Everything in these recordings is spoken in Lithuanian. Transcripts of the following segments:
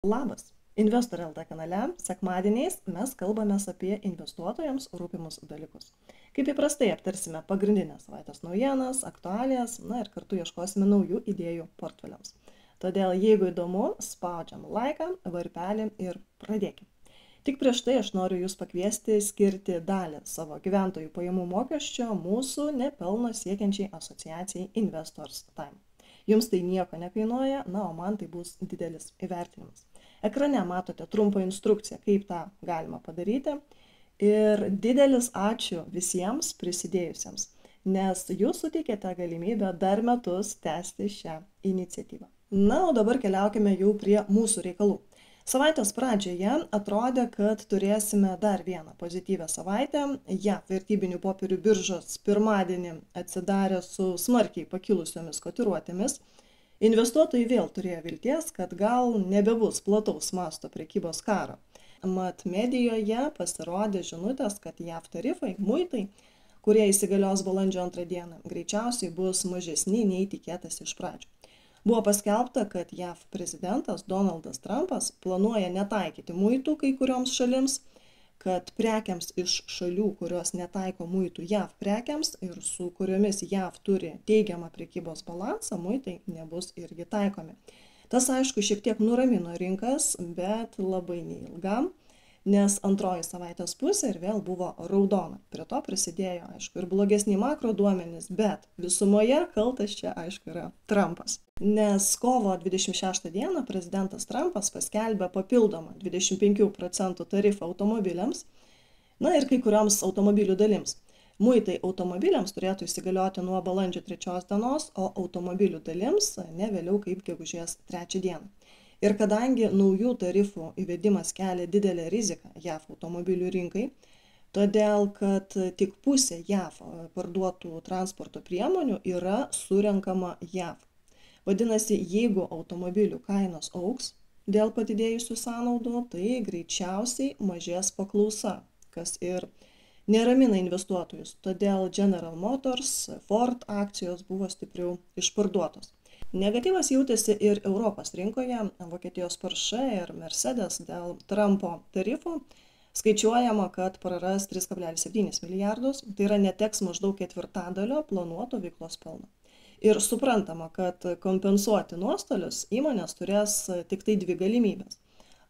Labas! Investor LT kanale sekmadieniais mes kalbamės apie investuotojams rūpimus dalykus. Kaip įprastai aptarsime pagrindinės savaitės naujienas, aktualijas, ir kartu ieškosime naujų idėjų portfeliams. Todėl, jeigu įdomu, spaudžiam laiką, varpelį ir pradėkime. Tik prieš tai aš noriu Jūs pakviesti skirti dalį savo gyventojų pajamų mokesčio mūsų nepelno siekiančiai asociacijai Investors Time. Jums tai nieko nekainuoja, o man tai bus didelis įvertinimas. Ekrane matote trumpą instrukciją, kaip tą galima padaryti. Ir didelis ačiū visiems prisidėjusiems, nes jūs suteikėte galimybę dar metus tęsti šią iniciatyvą. O dabar keliaukime jau prie mūsų reikalų. Savaitės pradžioje atrodė, kad turėsime dar vieną pozityvę savaitę. JAV vertybinių popierių biržos pirmadienį atsidarė su smarkiai pakilusiomis kotiruotėmis. Investuotojai vėl turėjo vilties, kad gal nebebus plataus masto prekybos karo. Mat medijoje pasirodė žinutės, kad JAV tarifai, muitai, kurie įsigalios balandžio 2 dieną, greičiausiai bus mažesni nei tikėtasi iš pradžių. Buvo paskelbta, kad JAV prezidentas Donaldas Trumpas planuoja netaikyti muitų kai kurioms šalims, kad prekiams iš šalių, kurios netaiko muitų JAV prekiams ir su kuriomis JAV turi teigiamą prekybos balansą, muitai nebus irgi taikomi. Tas, aišku, šiek tiek nuramino rinkas, bet labai neilgam, nes antroji savaitės pusė ir vėl buvo raudona. Prie to prisidėjo, aišku, ir blogesni makro duomenys, bet visumoje kaltas čia, aišku, yra Trumpas. Nes kovo 26 dieną prezidentas Trumpas paskelbė papildomą 25% tarifą automobiliams, ir kai kurioms automobilių dalims. Muitai automobiliams turėtų įsigalioti nuo balandžio 3 dienos, o automobilių dalims ne vėliau kaip gegužės 3 dieną. Ir kadangi naujų tarifų įvedimas kelia didelę riziką JAV automobilių rinkai, todėl kad tik pusė JAV parduotų transporto priemonių yra surenkama JAV. Vadinasi, jeigu automobilių kainos augs dėl padidėjusių sąnaudų, tai greičiausiai mažės paklausa, kas ir neramina investuotojus. Todėl General Motors, Ford akcijos buvo stipriau išparduotos. Negatyvas jautėsi ir Europos rinkoje, Vokietijos Porsche ir Mercedes dėl Trumpo tarifų. Skaičiuojama, kad praras 3,7 milijardus, tai yra neteks maždaug ketvirtadalio planuoto veiklos pelno. Ir suprantama, kad kompensuoti nuostolius įmonės turės tik tai dvi galimybės.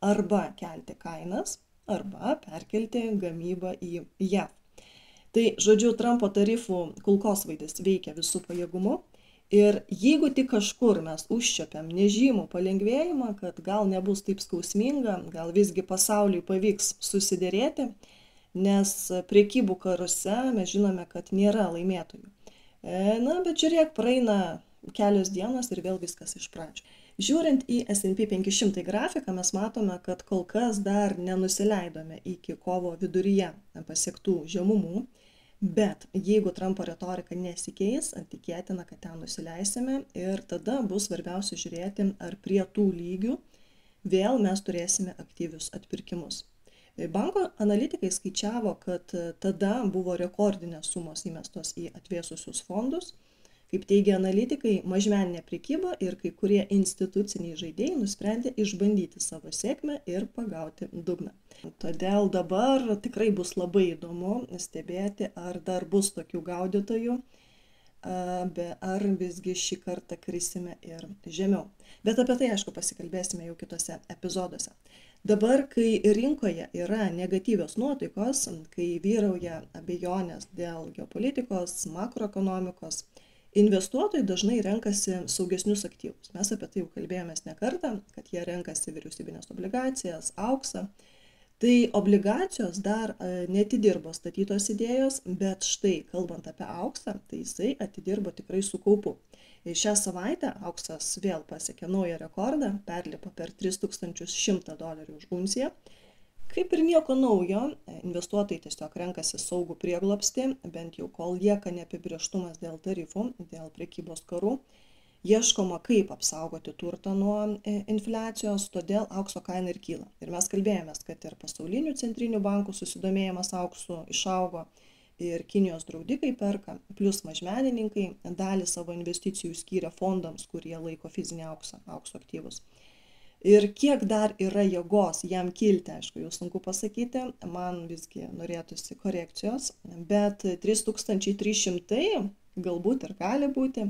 Arba kelti kainas, arba perkelti gamybą į JAV. Tai, žodžiu, Trumpo tarifų kulkosvaidis veikia visų pajėgumu. Ir jeigu tik kažkur mes užčiuopiam nežymų palengvėjimą, kad gal nebus taip skausminga, gal visgi pasauliui pavyks susiderėti, nes prekybų karuose mes žinome, kad nėra laimėtojų. Bet žiūrėk, praeina kelios dienos ir vėl viskas iš pradžių. Žiūrint į S&P 500 grafiką, mes matome, kad kol kas dar nenusileidome iki kovo viduryje pasiektų žemumų. Bet jeigu Trumpo retorika nesikeis, tikėtina, kad ten nusileisime ir tada bus svarbiausia žiūrėti, ar prie tų lygių vėl mes turėsime aktyvius atpirkimus. Banko analitikai skaičiavo, kad tada buvo rekordinės sumos įmestos į atvėsusius fondus. Kaip teigia analitikai, mažmeninė prekyba ir kai kurie instituciniai žaidėjai nusprendė išbandyti savo sėkmę ir pagauti dugną. Todėl dabar tikrai bus labai įdomu stebėti, ar dar bus tokių gaudytojų, ar visgi šį kartą krisime ir žemiau. Bet apie tai, aišku, pasikalbėsime jau kitose epizoduose. Dabar, kai rinkoje yra negatyvios nuotaikos, kai vyrauja abejonės dėl geopolitikos, makroekonomikos, investuotojai dažnai renkasi saugesnius aktyvus. Mes apie tai jau kalbėjomės ne kartą, kad jie renkasi vyriausybinės obligacijas, auksą. Tai obligacijos dar neatidirbo statytos idėjos, bet štai, kalbant apie auksą, tai jisai atidirbo tikrai su kaupu. Šią savaitę auksas vėl pasiekė naują rekordą, perlipo per $3100 už unciją. Kaip ir nieko naujo, investuotojai tiesiog renkasi saugų prieglobstį, bent jau kol lieka neapibrėžtumas dėl tarifų, dėl prekybos karų. Ieškoma, kaip apsaugoti turtą nuo infliacijos, todėl aukso kaina ir kyla. Ir mes kalbėjomės, kad ir pasaulinių centrinių bankų susidomėjimas auksu išaugo, ir Kinijos draudikai perka, plus mažmenininkai dalį savo investicijų skyrė fondams, kurie laiko fizinį aukso aktyvus. Ir kiek dar yra jėgos jam kilti, aišku, jau sunku pasakyti, man visgi norėtųsi korekcijos, bet 3300 galbūt ir gali būti.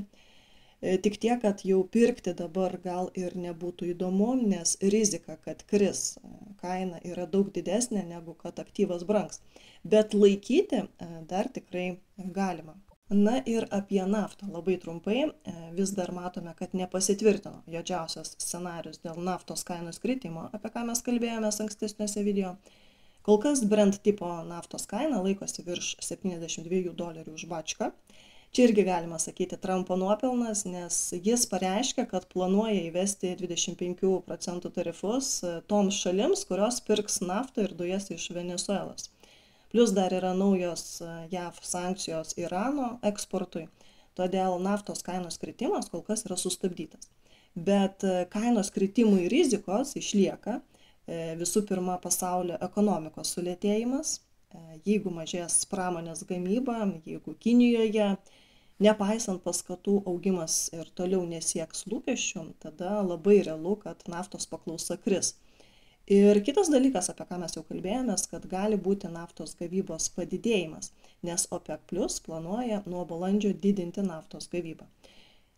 Tik tiek, kad jau pirkti dabar gal ir nebūtų įdomu, nes rizika, kad kris kaina yra daug didesnė negu kad aktyvas brangs. Bet laikyti dar tikrai galima. Na ir apie naftą labai trumpai. Vis dar matome, kad nepasitvirtino juodžiausias scenarius dėl naftos kainos kritimo, apie ką mes kalbėjomės ankstesniuose video. Kol kas Brent tipo naftos kaina laikosi virš $72 už bačką. Čia irgi galima sakyti Trumpo nuopelnas, nes jis pareiškia, kad planuoja įvesti 25% tarifus toms šalims, kurios pirks naftą ir dujas iš Venesuelos. Plius dar yra naujos JAV sankcijos Irano eksportui, todėl naftos kainos kritimas kol kas yra sustabdytas. Bet kainos kritimui rizikos išlieka visų pirma pasaulio ekonomikos sulėtėjimas, jeigu mažės pramonės gamyba, jeigu Kinijoje nepaisant paskatų augimas ir toliau nesieks lūkesčių, tada labai realu, kad naftos paklausa kris. Ir kitas dalykas, apie ką mes jau kalbėjomės, kad gali būti naftos gavybos padidėjimas, nes OPEC Plus planuoja nuo balandžio didinti naftos gavybą.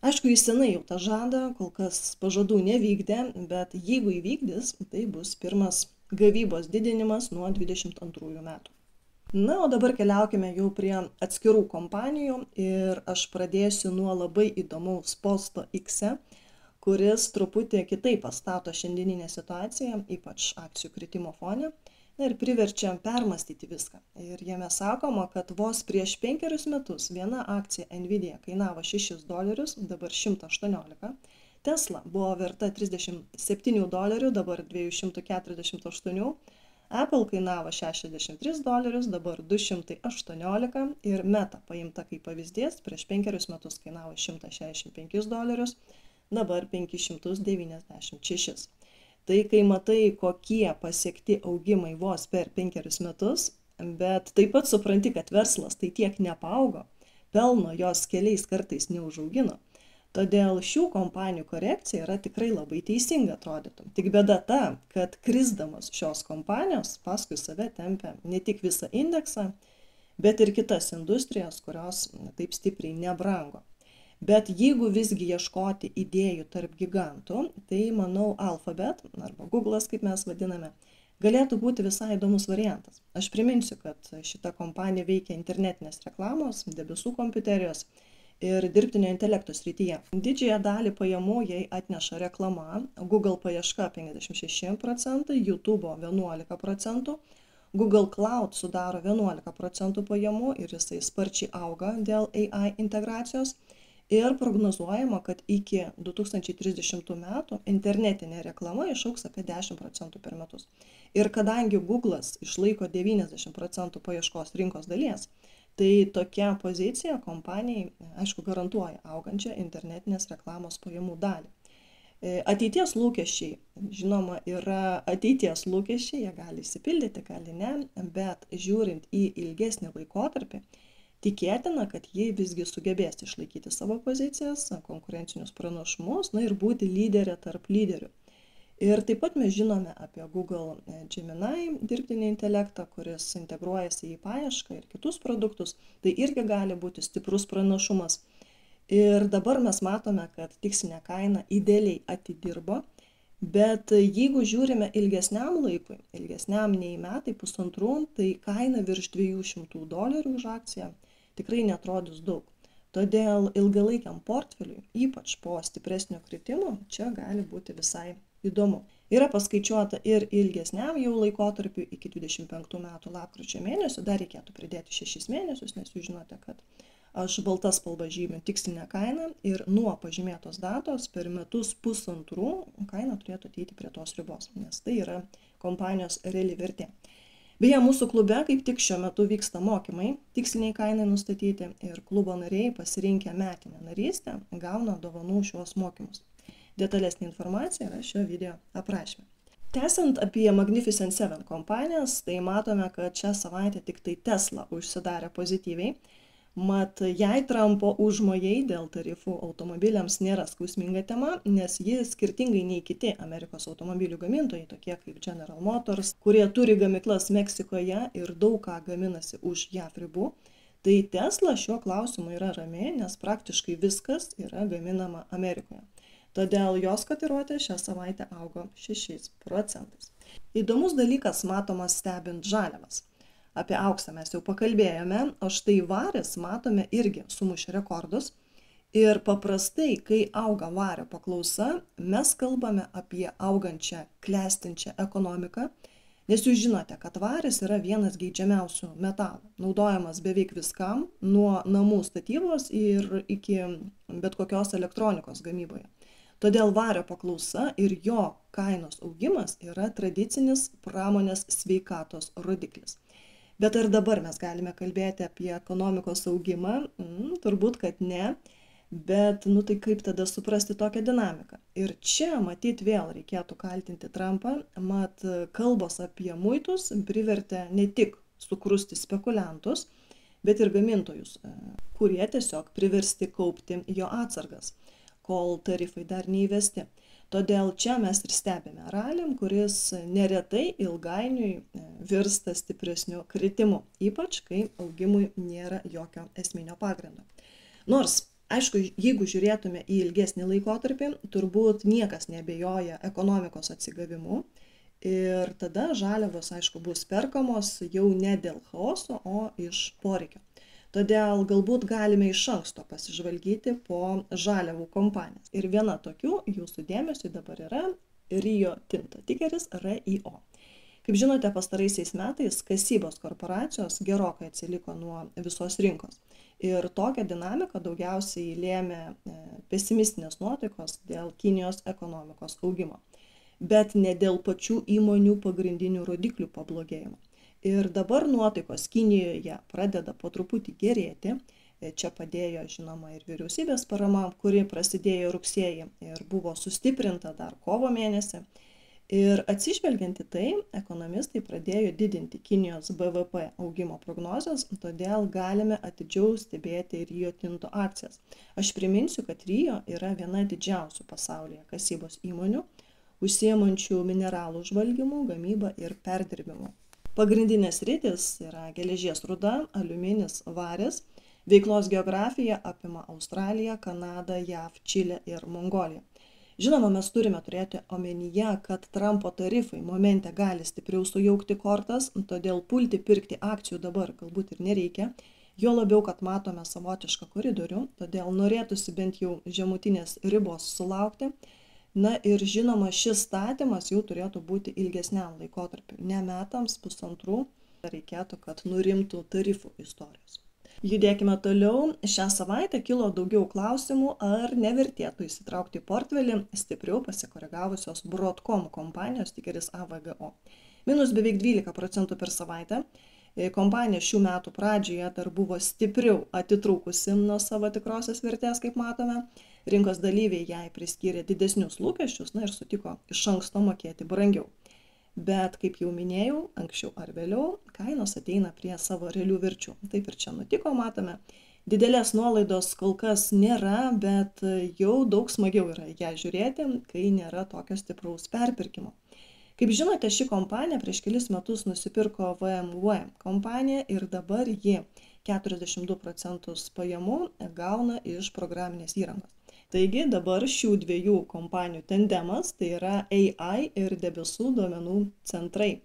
Aišku, jis senai jau tą žada, kol kas pažadų nevykdė, bet jeigu įvykdys, tai bus pirmas gavybos didinimas nuo 2022 metų. Na, o dabar keliaukime jau prie atskirų kompanijų ir aš pradėsiu nuo labai įdomaus posto X, kuris truputį kitaip pastato šiandieninę situaciją, ypač akcijų kritimo fone, ir priverčia permastyti viską. Ir jame sakoma, kad vos prieš 5 metus viena akcija Nvidia kainavo $6, dabar 118, Tesla buvo verta $37, dabar 248, Apple kainavo $63, dabar 218 ir Meta paimta kaip pavyzdys, prieš 5 metus kainavo $165, dabar 596. Tai kai matai, kokie pasiekti augimai vos per 5 metus, bet taip pat supranti, kad verslas tai tiek nepaaugo, pelno jos keliais kartais neužaugino. Todėl šių kompanijų korekcija yra tikrai labai teisinga atrodytų. Tik bėda ta, kad krisdamas šios kompanijos paskui save tempia ne tik visą indeksą, bet ir kitas industrijas, kurios taip stipriai nebrango. Bet jeigu visgi ieškoti idėjų tarp gigantų, tai manau Alphabet, arba Google'as, kaip mes vadiname, galėtų būti visai įdomus variantas. Aš priminsiu, kad šita kompanija veikia internetinės reklamos, debesų kompiuterijos ir dirbtinio intelekto srityje. Didžiąją dalį pajamų jai atneša reklama, Google paieška 56%, YouTube 11%, Google Cloud sudaro 11% pajamų ir jisai sparčiai auga dėl AI integracijos. Ir prognozuojama, kad iki 2030 metų internetinė reklama išaugs apie 10% per metus. Ir kadangi Google'as išlaiko 90% paieškos rinkos dalies, tai tokia pozicija kompanijai, aišku, garantuoja augančią internetinės reklamos pajamų dalį. Ateities lūkesčiai, žinoma, yra ateities lūkesčiai, jie gali išsipildyti, gali ne, bet žiūrint į ilgesnį laikotarpį, tikėtina, kad jie visgi sugebės išlaikyti savo pozicijas, konkurencinius pranašumus, ir būti lyderė tarp lyderių. Ir taip pat mes žinome apie Google Gemini dirbtinį intelektą, kuris integruojasi į paiešką ir kitus produktus, tai irgi gali būti stiprus pranašumas. Ir dabar mes matome, kad tikslinė kaina idealiai atidirbo, bet jeigu žiūrime ilgesniam laikui, ilgesniam nei metai, pusantrų, tai kaina virš $200 už akciją tikrai netrodys daug. Todėl ilgalaikiam portfeliui, ypač po stipresnio kritimo, čia gali būti visai įdomu. Yra paskaičiuota ir ilgesniam jau laikotarpiu iki 25 metų lapkričio mėnesio, dar reikėtų pridėti 6 mėnesius, nes jūs žinote, kad aš balta spalva žymiu tikslinę kainą ir nuo pažymėtos datos per metus pusantrų kaina turėtų ateiti prie tos ribos, nes tai yra kompanijos reali vertė. Beje, mūsų klube kaip tik šiuo metu vyksta mokymai tiksliniai kainai nustatyti ir klubo nariai pasirinkę metinę narystę gauna dovanų šiuos mokymus. Detalesnė informacija yra šio video aprašyme. Tęsiant apie Magnificent 7 kompanijas, tai matome, kad šią savaitę tik tai Tesla užsidarė pozityviai. Mat, jei Trumpo užmojai dėl tarifų automobiliams nėra skausminga tema, nes ji skirtingai nei kiti Amerikos automobilių gamintojai, tokie kaip General Motors, kurie turi gamyklas Meksikoje ir daug ką gaminasi už JAV ribų, tai Tesla šiuo klausimu yra rami, nes praktiškai viskas yra gaminama Amerikoje. Todėl jos kotiruotė šią savaitę augo 6%. Įdomus dalykas matomas stebint žaliavas. Apie auksą mes jau pakalbėjome, o štai varis matome irgi sumušė rekordus. Ir paprastai, kai auga vario paklausa, mes kalbame apie augančią, klestinčią ekonomiką, nes jūs žinote, kad varis yra vienas geidžiamiausių metalų, naudojamas beveik viskam, nuo namų statybos ir iki bet kokios elektronikos gamyboje. Todėl vario paklausa ir jo kainos augimas yra tradicinis pramonės sveikatos rodiklis. Bet ar dabar mes galime kalbėti apie ekonomikos augimą? Turbūt, kad ne, bet tai kaip tada suprasti tokią dinamiką? Ir čia matyt vėl reikėtų kaltinti Trumpą, mat kalbos apie muitus privertė ne tik sukrusti spekuliantus, bet ir gamintojus, kurie tiesiog priversti kaupti jo atsargas, kol tarifai dar neįvesti. Todėl čia mes ir stebime ralį, kuris neretai ilgainiui virsta stipresniu kritimu, ypač kai augimui nėra jokio esminio pagrindo. Nors, aišku, jeigu žiūrėtume į ilgesnį laikotarpį, turbūt niekas neabejoja ekonomikos atsigavimu ir tada žaliavos, aišku, bus perkamos jau ne dėl chaoso, o iš poreikio. Todėl galbūt galime iš anksto pasižvalgyti po žaliavų kompanijas. Ir viena tokių jūsų dėmesiui dabar yra Rio Tinto, tikeris RIO. Kaip žinote, pastaraisiais metais kasybos korporacijos gerokai atsiliko nuo visos rinkos. Ir tokią dinamiką daugiausiai lėmė pesimistinės nuotaikos dėl Kinijos ekonomikos augimo, bet ne dėl pačių įmonių pagrindinių rodiklių pablogėjimo. Ir dabar nuotaikos Kinijoje pradeda po truputį gerėti. Čia padėjo, žinoma, ir vyriausybės parama, kuri prasidėjo rugsėjį ir buvo sustiprinta dar kovo mėnesį. Ir atsižvelgiant į tai, ekonomistai pradėjo didinti Kinijos BVP augimo prognozes, todėl galime atidžiau stebėti Rio Tinto akcijas. Aš priminsiu, kad Rio yra viena didžiausių pasaulyje kasybos įmonių, užsiemančių mineralų žvalgymu, gamybą ir perdirbimu. Pagrindinės sritys yra geležies rūda, aliuminis, varis. Veiklos geografija apima Australiją, Kanadą, JAV, Čilę ir Mongoliją. Žinoma, mes turime turėti omenyje, kad Trumpo tarifai momente gali stipriau sujaukti kortas, todėl pulti pirkti akcijų dabar galbūt ir nereikia. Jo labiau, kad matome savotišką koridorių, todėl norėtųsi bent jau žemutinės ribos sulaukti. Na ir žinoma, šis statymas jau turėtų būti ilgesniam laikotarpiu, ne metams, pusantrų, reikėtų, kad nurimtų tarifų istorijos. Judėkime toliau. Šią savaitę kilo daugiau klausimų, ar nevertėtų įsitraukti į portfelį stipriau pasikoregavusios Broadcom kompanijos, tikeris AVGO. Minus beveik 12% per savaitę. Kompanija šių metų pradžioje dar buvo stipriau atitrūkusi nuo savo tikrosios vertės, kaip matome. Rinkos dalyviai jai priskyrė didesnius lūkesčius, ir sutiko iš anksto mokėti brangiau. Bet, kaip jau minėjau, anksčiau ar vėliau, kainos ateina prie savo realių verčių. Taip ir čia nutiko, matome. Didelės nuolaidos kol kas nėra, bet jau daug smagiau yra ją žiūrėti, kai nėra tokio stipraus perpirkimo. Kaip žinote, ši kompanija prieš kelis metus nusipirko VMware kompaniją ir dabar ji 42% pajamų gauna iš programinės įrangos. Taigi dabar šių dviejų kompanijų tandemas tai yra AI ir debesų duomenų centrai.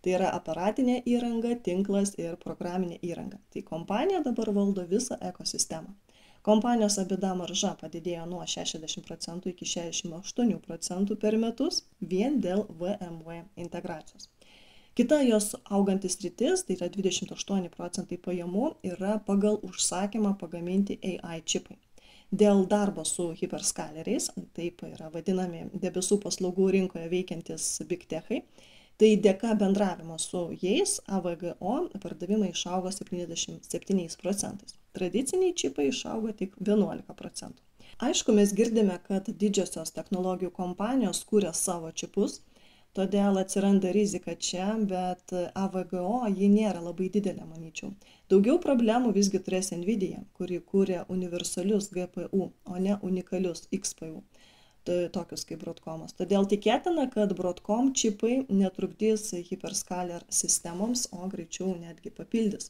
Tai yra aparatinė įranga, tinklas ir programinė įranga. Tai kompanija dabar valdo visą ekosistemą. Kompanijos EBITDA marža padidėjo nuo 60% iki 68% per metus vien dėl VMware integracijos. Kita jos augantis sritis, tai yra 28% pajamų, yra pagal užsakymą pagaminti AI čipai. Dėl darbo su hiperskaleriais, taip yra vadinami debesų paslaugų rinkoje veikiantis big techai, tai dėka bendravimo su jais AVGO pardavimai išaugo 77%. Tradiciniai čipai išaugo tik 11%. Aišku, mes girdime, kad didžiosios technologijų kompanijos kūrė savo čipus, Todėl atsiranda rizika čia, bet AVGO ji nėra labai didelė, manyčiau. Daugiau problemų visgi turės Nvidia, kuri kūrė universalius GPU, o ne unikalius XPU, tokius kaip Broadcomas. Todėl tikėtina, kad Broadcom čipai netrukdys Hyperscaler sistemoms, o greičiau netgi papildys.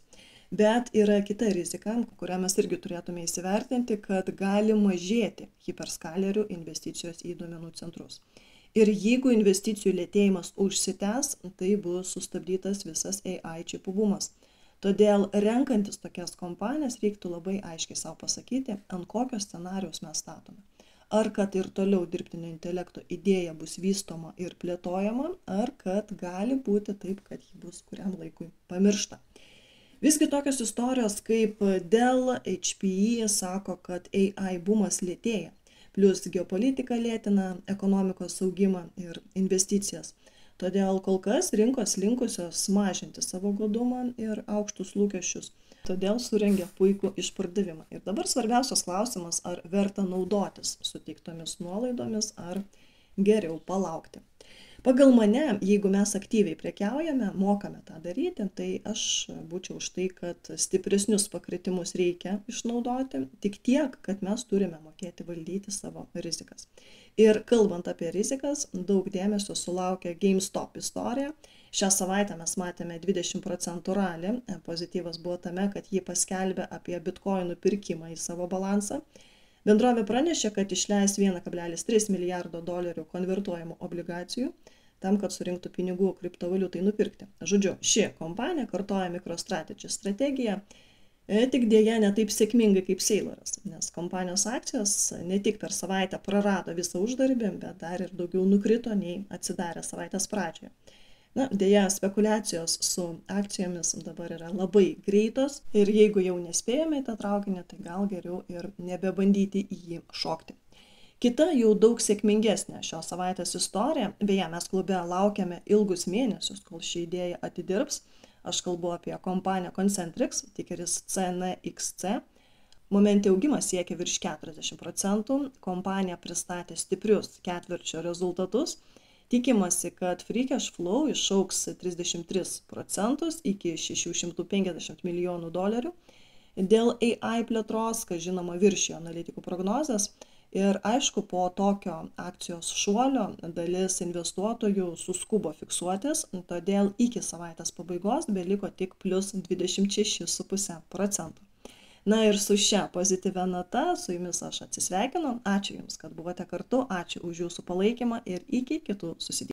Bet yra kita rizika, kurią mes irgi turėtume įsivertinti, kad gali mažėti Hyperscalerių investicijos į duomenų centrus. Ir jeigu investicijų lėtėjimas užsitęs, tai bus sustabdytas visas AI čipų bumas. Todėl renkantis tokias kompanijas reiktų labai aiškiai savo pasakyti, ant kokio scenarijaus mes statome. Ar kad ir toliau dirbtinio intelekto idėja bus vystoma ir plėtojama, ar kad gali būti taip, kad ji bus kuriam laikui pamiršta. Visgi tokios istorijos kaip Dell, HPE sako, kad AI bumas lėtėja, plus geopolitika lėtina ekonomikos augimą ir investicijas. Todėl kol kas rinkos linkusios mažinti savo godumą ir aukštus lūkesčius. Todėl surengė puikų išpardavimą. Ir dabar svarbiausias klausimas, ar verta naudotis suteiktomis nuolaidomis, ar geriau palaukti. Pagal mane, jeigu mes aktyviai prekiaujame, mokame tą daryti, tai aš būčiau už tai, kad stipresnius pakritimus reikia išnaudoti, tik tiek, kad mes turime mokėti valdyti savo rizikas. Ir kalbant apie rizikas, daug dėmesio sulaukia GameStop istorija. Šią savaitę mes matėme 20% ralį. Pozityvas buvo tame, kad jį paskelbė apie bitkoinų pirkimą į savo balansą. Bendrovė pranešė, kad išleis $1,3 milijardo konvertuojamų obligacijų tam, kad surinktų pinigų kriptovaliutai nupirkti. Žodžiu, ši kompanija kartoja MicroStrategy strategiją, tik dėja ne taip sėkmingai kaip Sailoras, nes kompanijos akcijos ne tik per savaitę prarado visą uždarbį, bet dar ir daugiau nukrito nei atsidarė savaitės pradžioje. Na, dėja, spekulacijos su akcijomis dabar yra labai greitos ir jeigu jau nespėjome į tą traukinį, tai gal geriau ir nebebandyti į jį šokti. Kita jau daug sėkmingesnė šios savaitės istorija, beje, mes klube laukiame ilgus mėnesius, kol ši idėja atidirbs. Aš kalbu apie kompaniją Concentrix, tikeris CNXC. Momente augimas siekia virš 40%, kompanija pristatė stiprius ketvirčio rezultatus. Tikimasi, kad free cash flow išaugs 33% iki $650 milijonų. Dėl AI plėtros, kas žinoma viršijo analitikų prognozes, ir aišku, po tokio akcijos šuolio dalis investuotojų suskubo fiksuotis, todėl iki savaitės pabaigos beliko tik plus 26,5%. Na ir su šia pozityvia nata su jumis aš atsisveikinu. Ačiū Jums, kad buvote kartu, ačiū už Jūsų palaikymą ir iki kitų susitikimų.